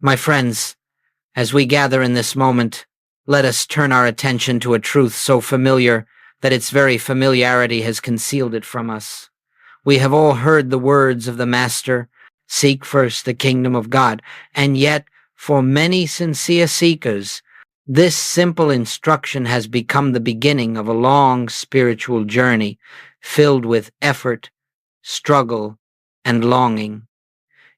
My friends, as we gather in this moment, let us turn our attention to a truth so familiar that its very familiarity has concealed it from us. We have all heard the words of the Master, "Seek first the kingdom of God," and yet, for many sincere seekers, this simple instruction has become the beginning of a long spiritual journey filled with effort, struggle, and longing.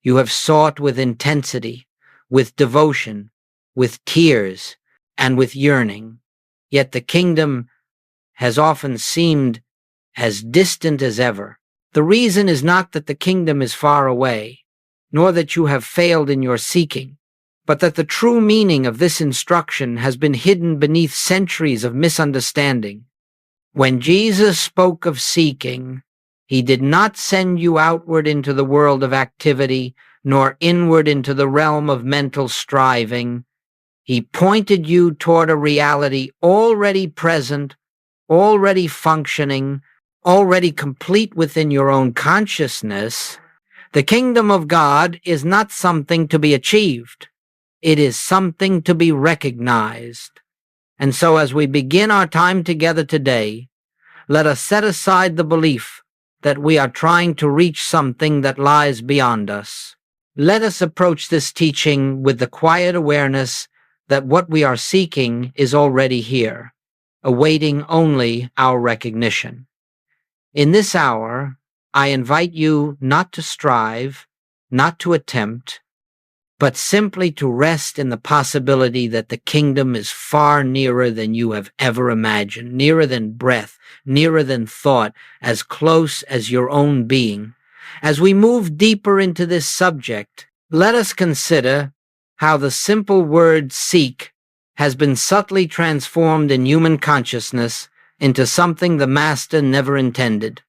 You have sought with intensity, with devotion, with tears, and with yearning, yet the kingdom has often seemed as distant as ever. The reason is not that the kingdom is far away, nor that you have failed in your seeking, but that the true meaning of this instruction has been hidden beneath centuries of misunderstanding. When Jesus spoke of seeking, he did not send you outward into the world of activity, nor inward into the realm of mental striving. He pointed you toward a reality already present, already functioning, already complete within your own consciousness. The kingdom of God is not something to be achieved. It is something to be recognized. And so as we begin our time together today, let us set aside the belief that we are trying to reach something that lies beyond us. Let us approach this teaching with the quiet awareness that what we are seeking is already here, awaiting only our recognition. In this hour, I invite you not to strive, not to attempt, but simply to rest in the possibility that the kingdom is far nearer than you have ever imagined, nearer than breath, nearer than thought, as close as your own being. As we move deeper into this subject, let us consider how the simple word seek has been subtly transformed in human consciousness into something the Master never intended.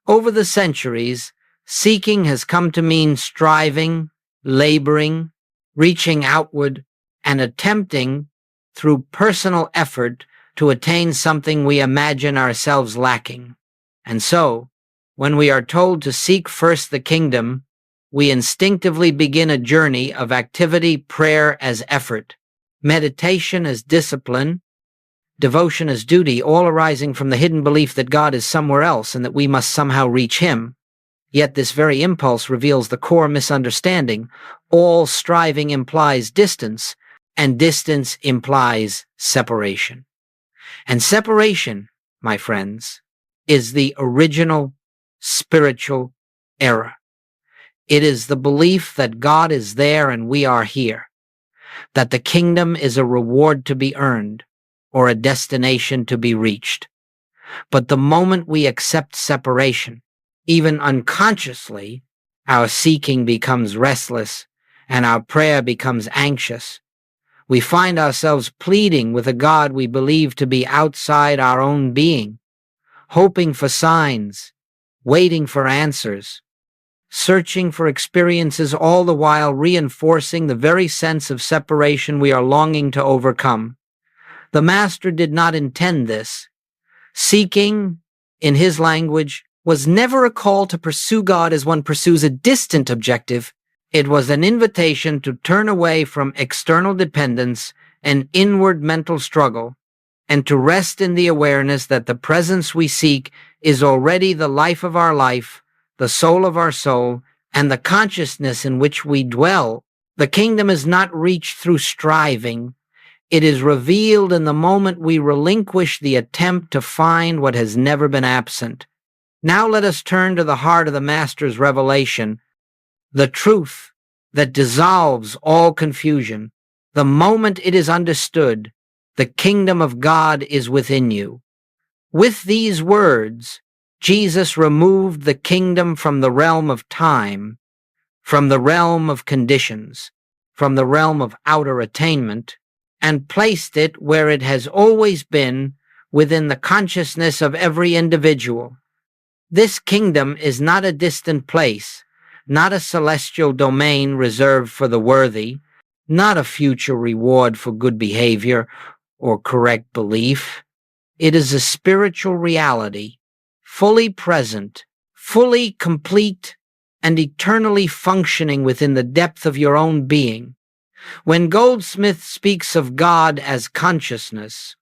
Over the centuries, seeking has come to mean striving, laboring, reaching outward, and attempting through personal effort to attain something we imagine ourselves lacking. And so, when we are told to seek first the kingdom, we instinctively begin a journey of activity, prayer as effort, meditation as discipline, devotion as duty, all arising from the hidden belief that God is somewhere else and that we must somehow reach him. Yet this very impulse reveals the core misunderstanding. All striving implies distance, and distance implies separation. And separation, my friends, is the original spiritual error. It is the belief that God is there and we are here, that the kingdom is a reward to be earned or a destination to be reached. But the moment we accept separation, even unconsciously, our seeking becomes restless and our prayer becomes anxious. We find ourselves pleading with a God we believe to be outside our own being, hoping for signs, waiting for answers, searching for experiences, all the while reinforcing the very sense of separation we are longing to overcome. The Master did not intend this. Seeking, in his language, was never a call to pursue God as one pursues a distant objective. It was an invitation to turn away from external dependence and inward mental struggle, and to rest in the awareness that the presence we seek is already the life of our life, the soul of our soul, and the consciousness in which we dwell. The kingdom is not reached through striving. It is revealed in the moment we relinquish the attempt to find what has never been absent. Now let us turn to the heart of the Master's revelation, the truth that dissolves all confusion. The moment it is understood, the kingdom of God is within you. With these words, Jesus removed the kingdom from the realm of time, from the realm of conditions, from the realm of outer attainment, and placed it where it has always been, within the consciousness of every individual. This kingdom is not a distant place, not a celestial domain reserved for the worthy, not a future reward for good behavior or correct belief. It is a spiritual reality, fully present, fully complete, and eternally functioning within the depth of your own being. When Goldsmith speaks of God as consciousness,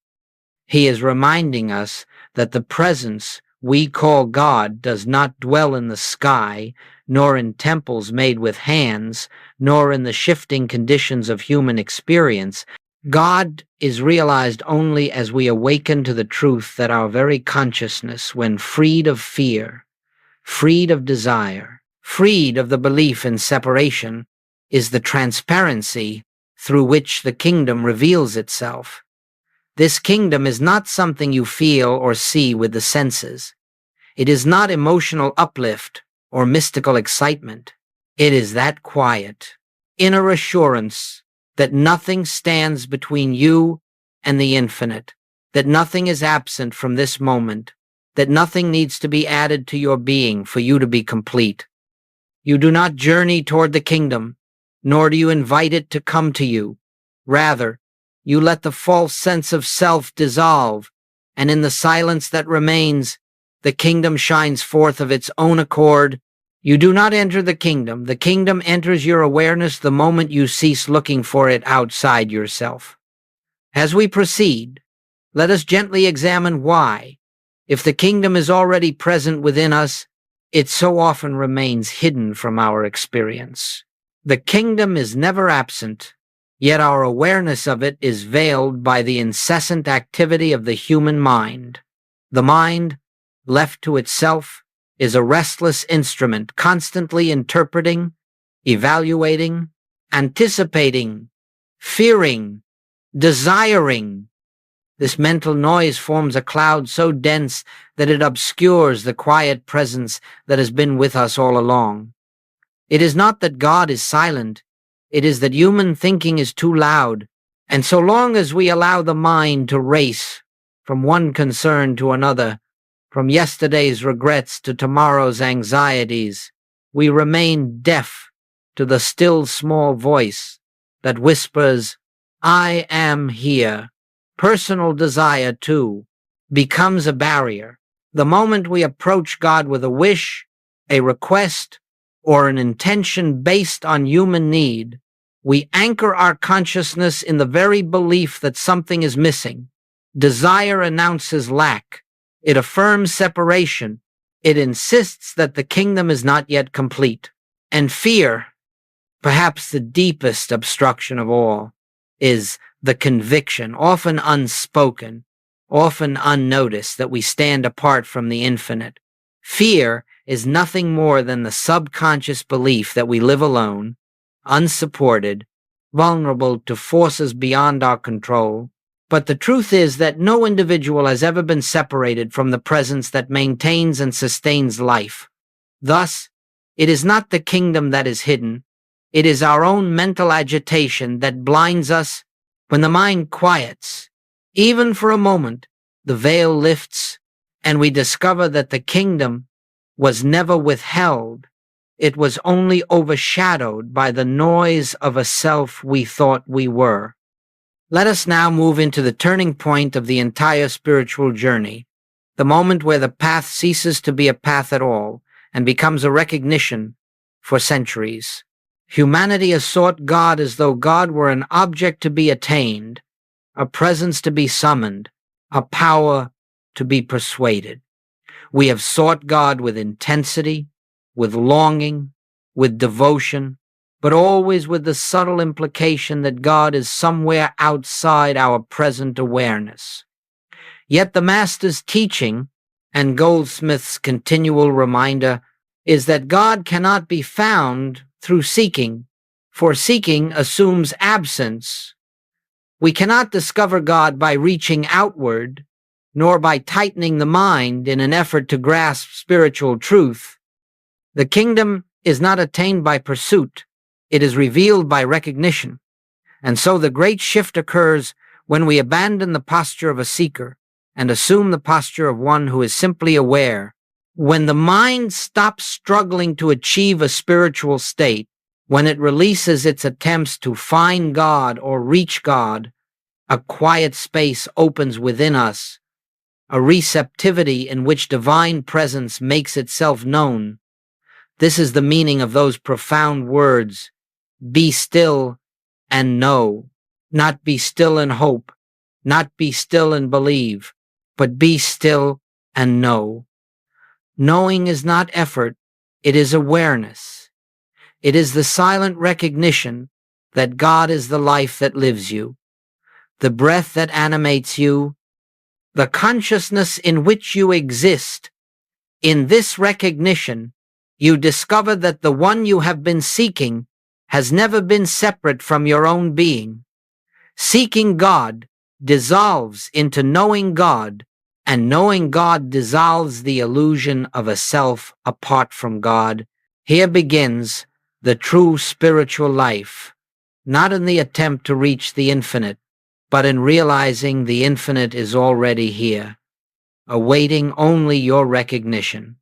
he is reminding us that the presence we call God does not dwell in the sky, nor in temples made with hands, nor in the shifting conditions of human experience. God is realized only as we awaken to the truth that our very consciousness, when freed of fear, freed of desire, freed of the belief in separation, is the transparency through which the kingdom reveals itself. This kingdom is not something you feel or see with the senses. It is not emotional uplift or mystical excitement. It is that quiet, inner assurance that nothing stands between you and the infinite, that nothing is absent from this moment, that nothing needs to be added to your being for you to be complete. You do not journey toward the kingdom, nor do you invite it to come to you. Rather, you let the false sense of self dissolve, and in the silence that remains, the kingdom shines forth of its own accord. You do not enter the kingdom enters your awareness the moment you cease looking for it outside yourself. As we proceed, let us gently examine why, if the kingdom is already present within us, it so often remains hidden from our experience. The kingdom is never absent, yet our awareness of it is veiled by the incessant activity of the human mind. The mind, left to itself, is a restless instrument, constantly interpreting, evaluating, anticipating, fearing, desiring. This mental noise forms a cloud so dense that it obscures the quiet presence that has been with us all along. It is not that God is silent, it is that human thinking is too loud, and so long as we allow the mind to race from one concern to another, from yesterday's regrets to tomorrow's anxieties, we remain deaf to the still small voice that whispers, "I am here." Personal desire, too, becomes a barrier. The moment we approach God with a wish, a request, or an intention based on human need, we anchor our consciousness in the very belief that something is missing. Desire announces lack. It affirms separation. It insists that the kingdom is not yet complete. And fear, perhaps the deepest obstruction of all, is the conviction, often unspoken, often unnoticed, that we stand apart from the infinite. Fear is nothing more than the subconscious belief that we live alone, unsupported, vulnerable to forces beyond our control. But the truth is that no individual has ever been separated from the presence that maintains and sustains life. Thus, it is not the kingdom that is hidden. It is our own mental agitation that blinds us. When the mind quiets, even for a moment, the veil lifts, and we discover that the kingdom was never withheld. It was only overshadowed by the noise of a self we thought we were. Let us now move into the turning point of the entire spiritual journey, the moment where the path ceases to be a path at all and becomes a recognition. For centuries, humanity has sought God as though God were an object to be attained, a presence to be summoned, a power to be persuaded. We have sought God with intensity, with longing, with devotion, but always with the subtle implication that God is somewhere outside our present awareness. Yet the Master's teaching, and Goldsmith's continual reminder, is that God cannot be found through seeking, for seeking assumes absence. We cannot discover God by reaching outward, nor by tightening the mind in an effort to grasp spiritual truth. The kingdom is not attained by pursuit, it is revealed by recognition. And so the great shift occurs when we abandon the posture of a seeker and assume the posture of one who is simply aware. When the mind stops struggling to achieve a spiritual state, when it releases its attempts to find God or reach God, a quiet space opens within us, a receptivity in which divine presence makes itself known. This is the meaning of those profound words, "Be still and know. Not be still and hope, not be still and believe, but be still and know. Knowing is not effort, it is awareness. It is the silent recognition that God is the life that lives you, the breath that animates you, the consciousness in which you exist. In this recognition, you discover that the one you have been seeking has never been separate from your own being. Seeking God dissolves into knowing God, and knowing God dissolves the illusion of a self apart from God. Here begins the true spiritual life, not in the attempt to reach the infinite, but in realizing the infinite is already here, awaiting only your recognition.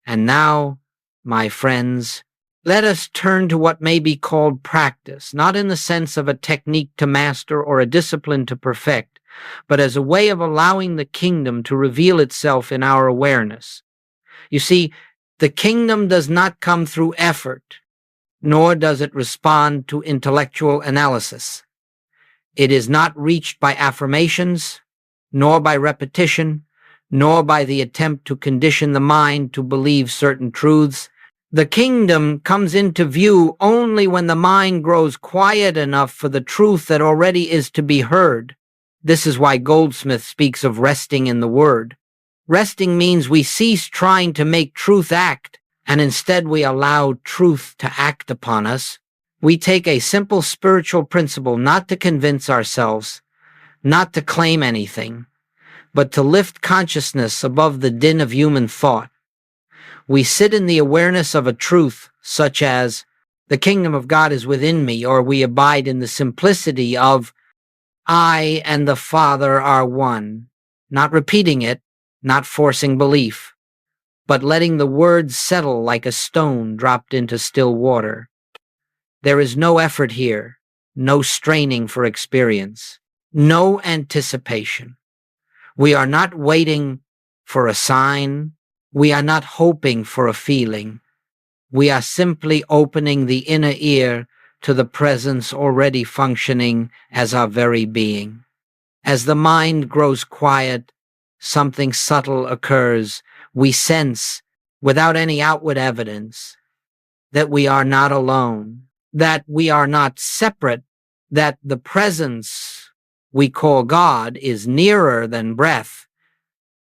And now, my friends, let us turn to what may be called practice, not in the sense of a technique to master or a discipline to perfect, but as a way of allowing the kingdom to reveal itself in our awareness. You see, the kingdom does not come through effort, nor does it respond to intellectual analysis. It is not reached by affirmations, nor by repetition, nor by the attempt to condition the mind to believe certain truths. The kingdom comes into view only when the mind grows quiet enough for the truth that already is to be heard. This is why Goldsmith speaks of resting in the word. Resting means we cease trying to make truth act, and instead we allow truth to act upon us. We take a simple spiritual principle not to convince ourselves, not to claim anything, but to lift consciousness above the din of human thought. We sit in the awareness of a truth such as, the kingdom of God is within me, or we abide in the simplicity of, I and the Father are one, not repeating it, not forcing belief, but letting the words settle like a stone dropped into still water. There is no effort here, no straining for experience, no anticipation. We are not waiting for a sign. We are not hoping for a feeling. We are simply opening the inner ear to the presence already functioning as our very being. As the mind grows quiet, something subtle occurs. We sense, without any outward evidence, that we are not alone, that we are not separate, that the presence we call God is nearer than breath.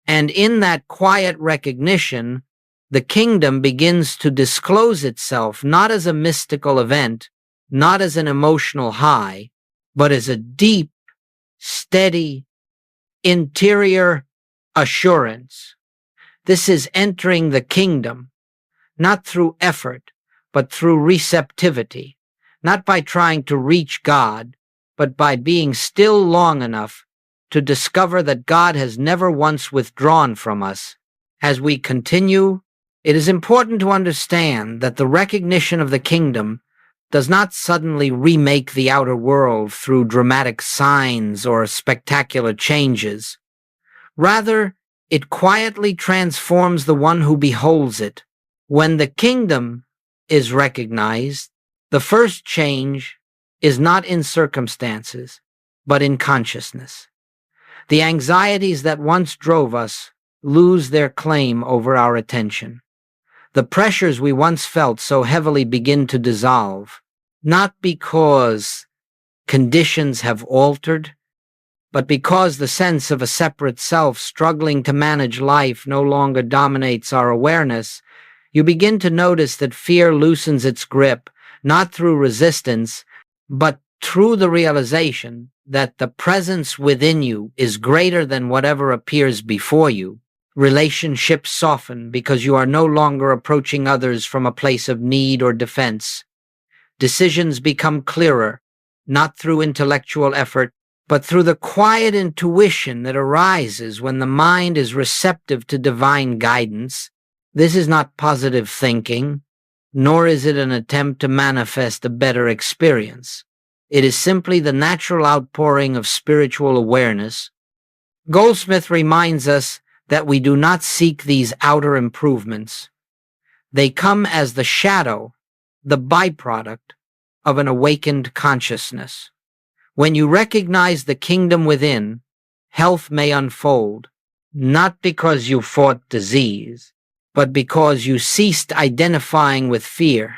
And in that quiet recognition, the kingdom begins to disclose itself not as a mystical event, not as an emotional high, but as a deep, steady, interior assurance. This is entering the kingdom, not through effort, but through receptivity, not by trying to reach God, but by being still long enough to discover that God has never once withdrawn from us. As we continue, it is important to understand that the recognition of the kingdom does not suddenly remake the outer world through dramatic signs or spectacular changes. Rather, it quietly transforms the one who beholds it. When the kingdom is recognized, the first change is not in circumstances, but in consciousness. The anxieties that once drove us lose their claim over our attention. The pressures we once felt so heavily begin to dissolve, not because conditions have altered, but because the sense of a separate self struggling to manage life no longer dominates our awareness. You begin to notice that fear loosens its grip, not through resistance, but through the realization that the presence within you is greater than whatever appears before you. Relationships soften because you are no longer approaching others from a place of need or defense. Decisions become clearer, not through intellectual effort, but through the quiet intuition that arises when the mind is receptive to divine guidance. This is not positive thinking, nor is it an attempt to manifest a better experience. It is simply the natural outpouring of spiritual awareness. Goldsmith reminds us that we do not seek these outer improvements. They come as the shadow, the byproduct of an awakened consciousness. When you recognize the kingdom within, health may unfold, not because you fought disease, but because you ceased identifying with fear.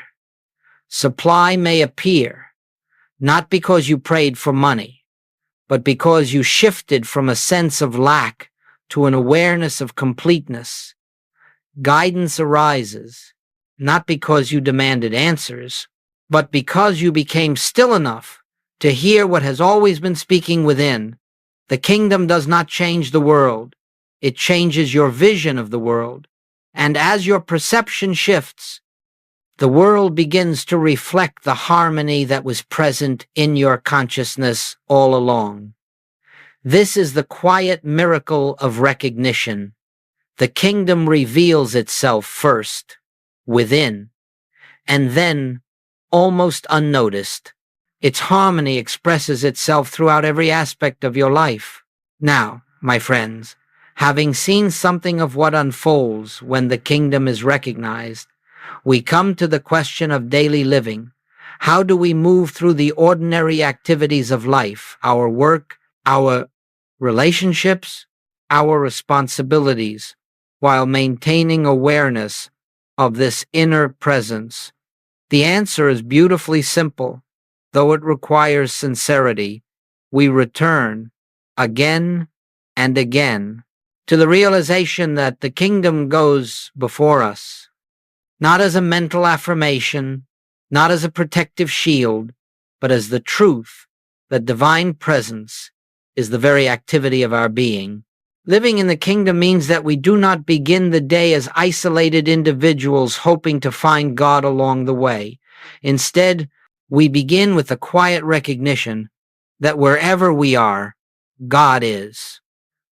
Supply may appear, not because you prayed for money, but because you shifted from a sense of lack to an awareness of completeness. Guidance arises, not because you demanded answers, but because you became still enough to hear what has always been speaking within. The kingdom does not change the world. It changes your vision of the world. And as your perception shifts, the world begins to reflect the harmony that was present in your consciousness all along. This is the quiet miracle of recognition. The kingdom reveals itself first, within, and then, almost unnoticed, its harmony expresses itself throughout every aspect of your life. Now, my friends, having seen something of what unfolds when the kingdom is recognized, we come to the question of daily living. How do we move through the ordinary activities of life, our work, our relationships, our responsibilities, while maintaining awareness of this inner presence? The answer is beautifully simple, though it requires sincerity. We return again and again to the realization that the kingdom goes before us, not as a mental affirmation, not as a protective shield, but as the truth that divine presence is the very activity of our being. Living in the kingdom means that we do not begin the day as isolated individuals hoping to find God along the way. Instead, we begin with a quiet recognition that wherever we are, God is.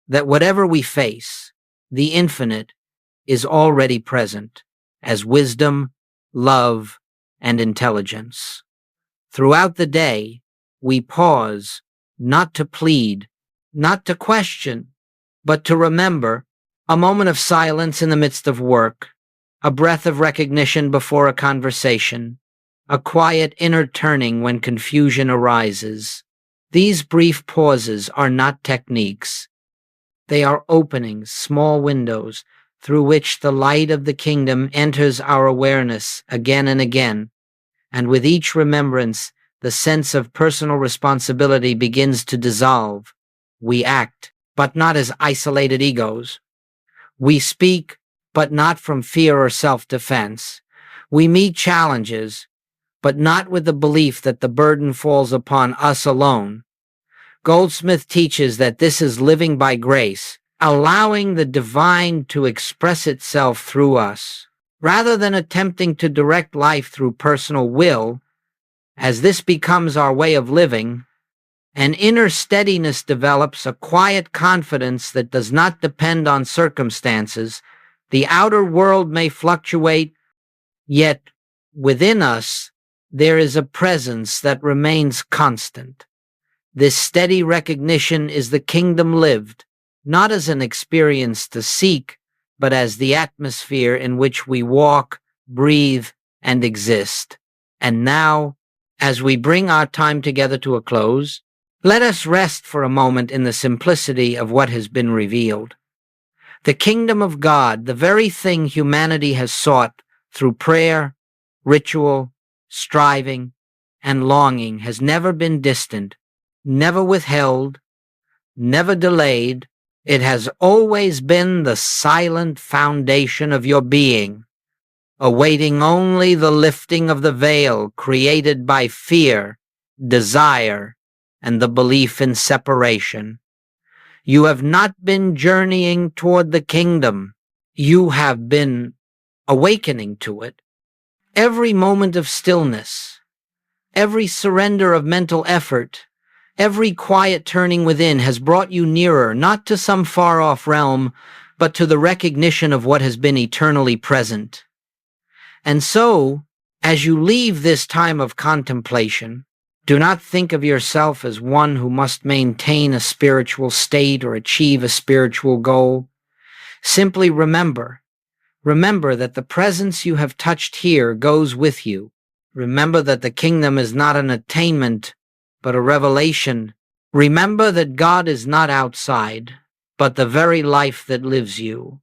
That whatever we face, the infinite is already present as wisdom, love, and intelligence. Throughout the day, we pause not to plead, not to question, but to remember. A moment of silence in the midst of work, a breath of recognition before a conversation, a quiet inner turning when confusion arises. These brief pauses are not techniques. They are openings, small windows, through which the light of the kingdom enters our awareness again and again. And with each remembrance, the sense of personal responsibility begins to dissolve. We act, but not as isolated egos. We speak, but not from fear or self-defense. We meet challenges, but not with the belief that the burden falls upon us alone. Goldsmith teaches that this is living by grace, allowing the divine to express itself through us, rather than attempting to direct life through personal will. As this becomes our way of living, an inner steadiness develops, a quiet confidence that does not depend on circumstances. The outer world may fluctuate, yet within us there is a presence that remains constant. This steady recognition is the kingdom lived, not as an experience to seek, but as the atmosphere in which we walk, breathe, and exist. And now, as we bring our time together to a close, let us rest for a moment in the simplicity of what has been revealed. The kingdom of God, the very thing humanity has sought through prayer, ritual, striving, and longing, has never been distant, never withheld, never delayed. It has always been the silent foundation of your being, awaiting only the lifting of the veil created by fear, desire, and the belief in separation. You have not been journeying toward the kingdom. You have been awakening to it. Every moment of stillness, every surrender of mental effort, every quiet turning within has brought you nearer, not to some far-off realm, but to the recognition of what has been eternally present. And so, as you leave this time of contemplation, do not think of yourself as one who must maintain a spiritual state or achieve a spiritual goal. Simply remember that the presence you have touched here goes with you. Remember that the kingdom is not an attainment, but a revelation. Remember that God is not outside, but the very life that lives you.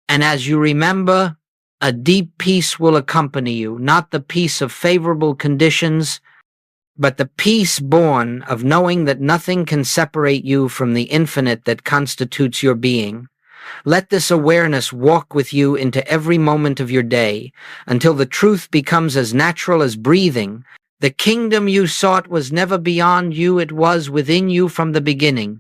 And as you remember, a deep peace will accompany you, not the peace of favorable conditions, but the peace born of knowing that nothing can separate you from the infinite that constitutes your being. Let this awareness walk with you into every moment of your day, until the truth becomes as natural as breathing. The kingdom you sought was never beyond you, it was within you from the beginning.